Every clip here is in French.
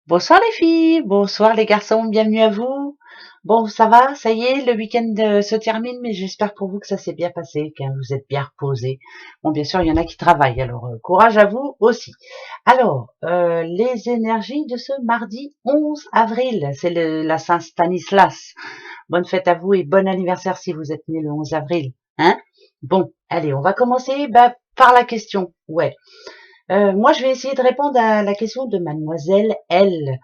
Bonsoir les filles, bonsoir les garçons, bienvenue à vous. Bon, ça va, ça y est, le week-end se termine, mais j'espère pour vous que ça s'est bien passé, que vous êtes bien reposés. Bon, bien sûr, il y en a qui travaillent, alors courage à vous aussi. Alors, les énergies de ce mardi 11 avril, c'est la Saint-Stanislas. Bonne fête à vous et bon anniversaire si vous êtes né le 11 avril. Hein? Bon, allez, on va commencer par la question. Ouais. Moi, je vais essayer de répondre à la question de mademoiselle L,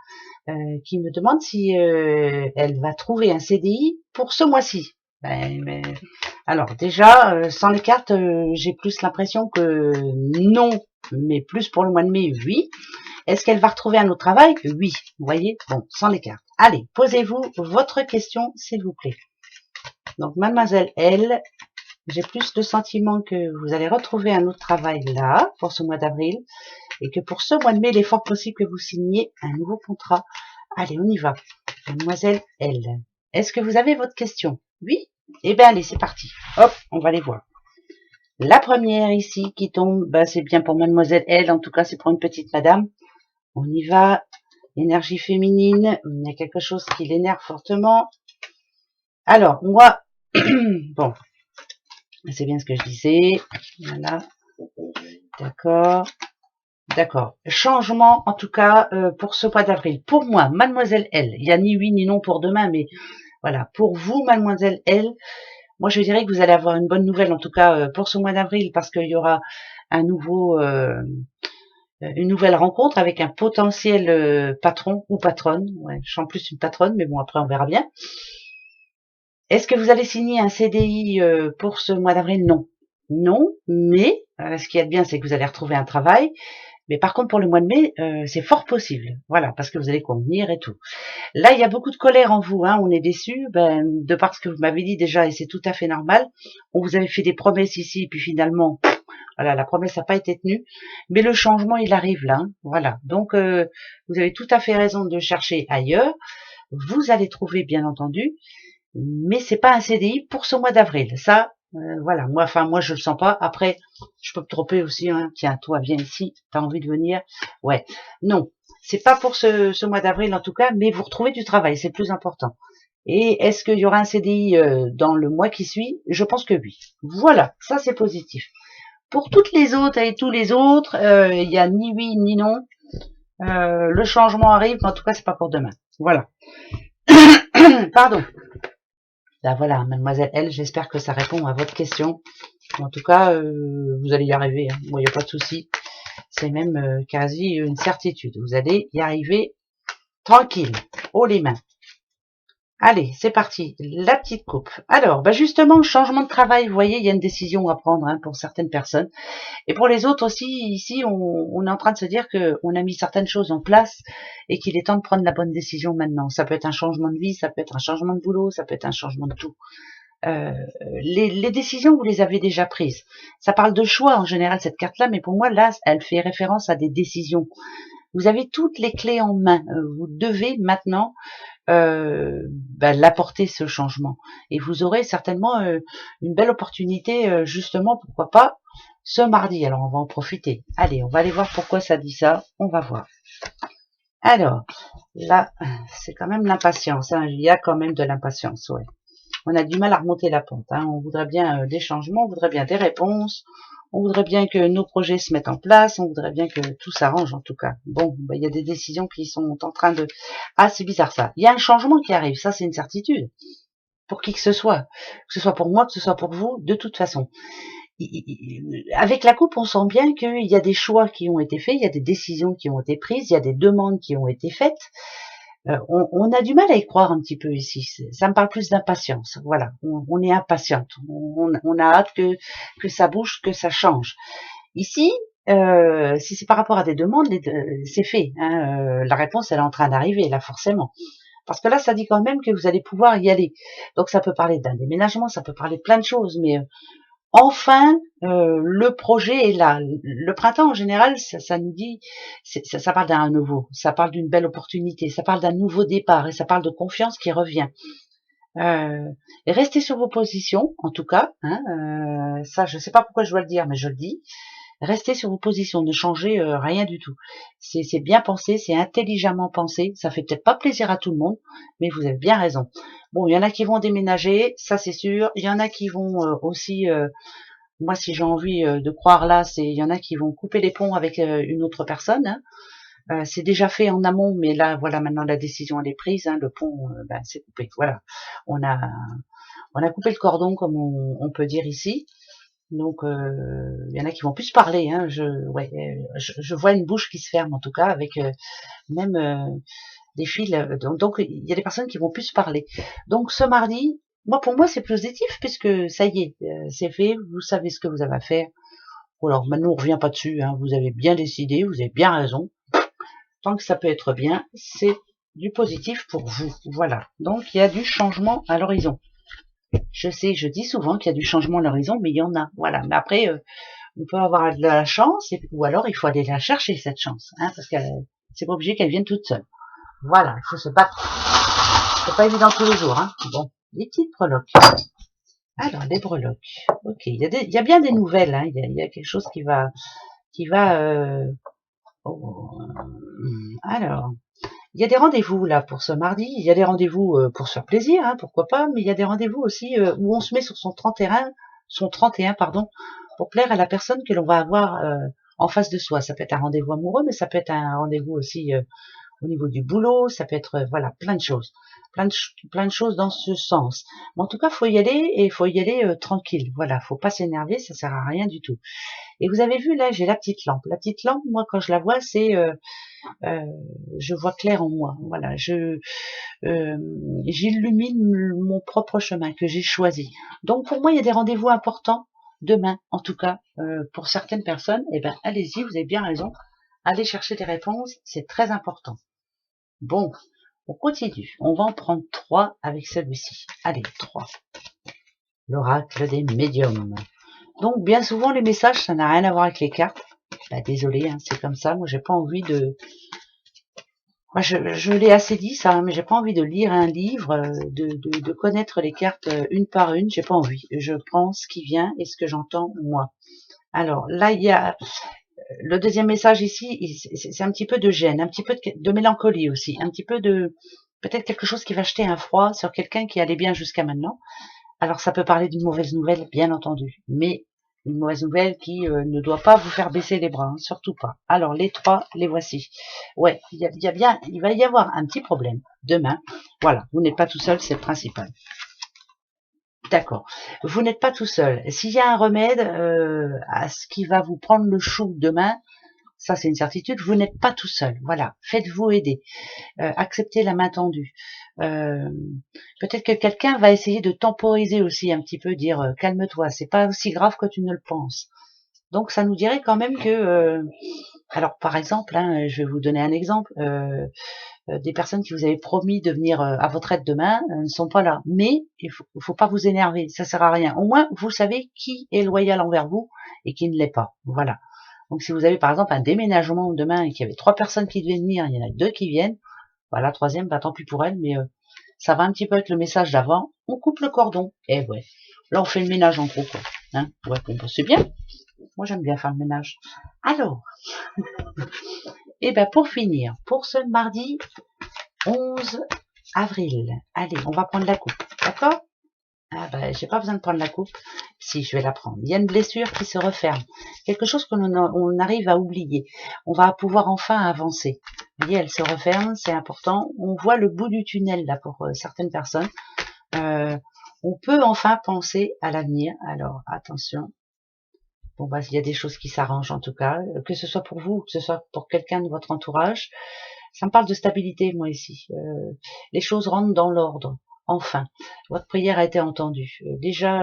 qui me demande si elle va trouver un CDI pour ce mois-ci. Alors déjà, sans les cartes, j'ai plus l'impression que non, mais plus pour le mois de mai, oui. Est-ce qu'elle va retrouver un autre travail? Oui. Vous voyez? Bon, sans les cartes. Allez, posez-vous votre question, s'il vous plaît. Donc, mademoiselle L, j'ai plus le sentiment que vous allez retrouver un autre travail là, pour ce mois d'avril, et que pour ce mois de mai, il est fort possible que vous signiez un nouveau contrat. Allez, on y va. Mademoiselle L, est-ce que vous avez votre question? Oui? Eh bien, allez, c'est parti. Hop, on va les voir. La première ici qui tombe, c'est bien pour Mademoiselle L, en tout cas, c'est pour une petite madame. On y va. Énergie féminine, il y a quelque chose qui l'énerve fortement. Alors, moi, bon, c'est bien ce que je disais. Voilà. D'accord. D'accord. Changement, en tout cas, pour ce mois d'avril. Pour moi, Mademoiselle L, il n'y a ni oui ni non pour demain, mais voilà. Pour vous, Mademoiselle L, moi, je dirais que vous allez avoir une bonne nouvelle, en tout cas, pour ce mois d'avril, parce qu'il y aura un nouveau, une nouvelle rencontre avec un potentiel patron ou patronne. Ouais, je sens plus une patronne, mais bon, après, on verra bien. Est-ce que vous allez signer un CDI pour ce mois d'avril? Non. Non, mais ce qui est bien, c'est que vous allez retrouver un travail. Mais par contre, pour le mois de mai, c'est fort possible. Voilà, parce que vous allez convenir et tout. Là, il y a beaucoup de colère en vous. Hein, on est déçu, de par ce que vous m'avez dit déjà, et c'est tout à fait normal. On vous avait fait des promesses ici, et puis finalement, voilà, la promesse n'a pas été tenue. Mais le changement, il arrive là. Hein, voilà. Donc, vous avez tout à fait raison de chercher ailleurs. Vous allez trouver, bien entendu, mais c'est pas un CDI pour ce mois d'avril. Ça, voilà. Moi, je le sens pas. Après, je peux me tromper aussi. Hein. Tiens, toi, viens ici. T'as envie de venir? Ouais. Non, c'est pas pour ce mois d'avril en tout cas, mais vous retrouvez du travail, c'est le plus important. Et est-ce qu'il y aura un CDI dans le mois qui suit? Je pense que oui. Voilà, ça c'est positif. Pour toutes les autres et tous les autres, il y a ni oui ni non. Le changement arrive, mais en tout cas c'est pas pour demain. Voilà. Pardon. Là voilà, mademoiselle L, j'espère que ça répond à votre question. En tout cas, vous allez y arriver. Hein. Moi, il n'y a pas de souci. C'est même quasi une certitude. Vous allez y arriver tranquille. Haut les mains. Allez, c'est parti. La petite coupe. Alors, justement, changement de travail. Vous voyez, il y a une décision à prendre hein, pour certaines personnes. Et pour les autres aussi, ici, on est en train de se dire qu'on a mis certaines choses en place et qu'il est temps de prendre la bonne décision maintenant. Ça peut être un changement de vie, ça peut être un changement de boulot, ça peut être un changement de tout. Euh, les décisions, vous les avez déjà prises. Ça parle de choix en général, cette carte-là, mais pour moi, là, elle fait référence à des décisions. Vous avez toutes les clés en main. Vous devez maintenant l'apporter ce changement. Et vous aurez certainement une belle opportunité, justement, pourquoi pas, ce mardi. Alors, on va en profiter. Allez, on va aller voir pourquoi ça dit ça. On va voir. Alors, là, c'est quand même l'impatience. Hein. Il y a quand même de l'impatience, ouais. On a du mal à remonter la pente. Hein. On voudrait bien des changements, on voudrait bien des réponses, on voudrait bien que nos projets se mettent en place, on voudrait bien que tout s'arrange en tout cas. Bon, il y a des décisions qui sont en train de... Ah, c'est bizarre ça. Il y a un changement qui arrive, ça c'est une certitude. Pour qui que ce soit pour moi, que ce soit pour vous, de toute façon. Avec la coupe, on sent bien qu'il y a des choix qui ont été faits, il y a des décisions qui ont été prises, il y a des demandes qui ont été faites. On a du mal à y croire un petit peu ici. Ça me parle plus d'impatience. Voilà, on est impatiente. On a hâte que ça bouge, que ça change. Ici, si c'est par rapport à des demandes, c'est fait. Hein, la réponse, elle est en train d'arriver là, forcément. Parce que là, ça dit quand même que vous allez pouvoir y aller. Donc, ça peut parler d'un déménagement, ça peut parler de plein de choses, mais enfin, le projet est là. Le printemps, en général, ça nous dit, ça parle d'un nouveau, ça parle d'une belle opportunité, ça parle d'un nouveau départ et ça parle de confiance qui revient. Et restez sur vos positions, en tout cas. Hein, ça, je ne sais pas pourquoi je dois le dire, mais je le dis. Restez sur vos positions, ne changez rien du tout. C'est bien pensé, c'est intelligemment pensé. Ça fait peut-être pas plaisir à tout le monde, mais vous avez bien raison. Bon, il y en a qui vont déménager, ça c'est sûr. Il y en a qui vont aussi, moi si j'ai envie de croire là, il y en a qui vont couper les ponts avec une autre personne. Hein. C'est déjà fait en amont, mais là, voilà, maintenant la décision elle est prise. Hein, le pont, c'est coupé. Voilà, on a on a coupé le cordon, comme on peut dire ici. Donc, il y en a qui vont plus se parler. Hein. Je vois une bouche qui se ferme, en tout cas, avec même des fils. Donc, il y a des personnes qui vont plus se parler. Donc, ce mardi, pour moi, c'est positif, puisque ça y est, c'est fait. Vous savez ce que vous avez à faire. Alors, maintenant, on revient pas dessus. Hein. Vous avez bien décidé, vous avez bien raison. Tant que ça peut être bien, c'est du positif pour vous. Voilà. Donc, il y a du changement à l'horizon. Je sais, je dis souvent qu'il y a du changement à l'horizon, mais il y en a. Voilà. Mais après, on peut avoir de la chance, ou alors il faut aller la chercher, cette chance. Hein, parce que c'est pas obligé qu'elle vienne toute seule. Voilà, il faut se battre. C'est pas évident tous les jours. Hein. Bon, les petites breloques. Alors, les breloques. Ok, il y a bien des nouvelles. Hein. Il y a quelque chose qui va... Oh, alors, il y a des rendez-vous là pour ce mardi. Il y a des rendez-vous pour se faire plaisir, hein, pourquoi pas. Mais il y a des rendez-vous aussi où on se met sur son 31, pardon, pour plaire à la personne que l'on va avoir en face de soi. Ça peut être un rendez-vous amoureux, mais ça peut être un rendez-vous aussi au niveau du boulot. Ça peut être voilà, plein de choses, plein de choses dans ce sens. Mais en tout cas, faut y aller et faut y aller tranquille. Voilà, faut pas s'énerver, ça sert à rien du tout. Et vous avez vu là, j'ai la petite lampe. La petite lampe, moi, quand je la vois, c'est je vois clair en moi. Voilà, j'illumine mon propre chemin que j'ai choisi. Donc pour moi, il y a des rendez-vous importants demain, en tout cas pour certaines personnes. Eh ben, allez-y, vous avez bien raison. Allez chercher des réponses, c'est très important. Bon, on continue. On va en prendre 3 avec celui-ci. Allez, 3. L'oracle des médiums. Donc bien souvent les messages, ça n'a rien à voir avec les cartes. Bah, désolé, hein, c'est comme ça. Moi, j'ai pas envie de. Moi, je l'ai assez dit ça, hein, mais j'ai pas envie de lire un livre, de connaître les cartes une par une. J'ai pas envie. Je prends ce qui vient et ce que j'entends moi. Alors là, il y a le deuxième message ici. C'est un petit peu de gêne, un petit peu de mélancolie aussi, un petit peu de peut-être quelque chose qui va jeter un froid sur quelqu'un qui allait bien jusqu'à maintenant. Alors ça peut parler d'une mauvaise nouvelle, bien entendu, mais une mauvaise nouvelle qui ne doit pas vous faire baisser les bras, hein, surtout pas. Alors les 3, les voici. Ouais, il va y avoir un petit problème demain. Voilà, vous n'êtes pas tout seul, c'est le principal. D'accord. Vous n'êtes pas tout seul. S'il y a un remède à ce qui va vous prendre le chou demain, ça c'est une certitude, vous n'êtes pas tout seul. Voilà, faites-vous aider. Acceptez la main tendue. Peut-être que quelqu'un va essayer de temporiser aussi un petit peu, dire calme-toi, c'est pas aussi grave que tu ne le penses. Donc ça nous dirait quand même que, alors par exemple, hein, je vais vous donner un exemple, des personnes qui vous avez promis de venir à votre aide demain ne sont pas là. Mais il faut pas vous énerver, ça sert à rien. Au moins vous savez qui est loyal envers vous et qui ne l'est pas. Voilà. Donc si vous avez par exemple un déménagement demain et qu'il y avait 3 personnes qui devaient venir, il y en a 2 qui viennent, voilà, 3e, bah tant pis pour elle, mais ça va un petit peu avec le message d'avant. On coupe le cordon. Et ouais, là on fait le ménage en gros, quoi. Hein, ouais, bon, c'est bien. Moi j'aime bien faire le ménage. Alors, et ben pour finir, pour ce mardi 11 avril, allez, on va prendre la coupe, d'accord? Ah ben, j'ai pas besoin de prendre la coupe. Si, je vais la prendre. Il y a une blessure qui se referme. Quelque chose qu'on arrive à oublier. On va pouvoir enfin avancer. Vous voyez, elle se referme, c'est important. On voit le bout du tunnel, là, pour certaines personnes. On peut enfin penser à l'avenir. Alors, attention. Bon, bah, il y a des choses qui s'arrangent, en tout cas. Que ce soit pour vous ou que ce soit pour quelqu'un de votre entourage. Ça me parle de stabilité, moi, ici. Les choses rentrent dans l'ordre. Enfin, votre prière a été entendue. Déjà,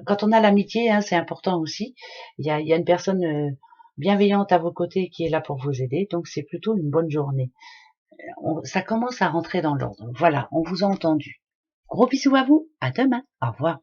quand on a l'amitié, hein, c'est important aussi. Il y a une personne bienveillante à vos côtés qui est là pour vous aider, donc c'est plutôt une bonne journée. Ça commence à rentrer dans l'ordre. Voilà, on vous a entendu. Gros bisous à vous, à demain, au revoir.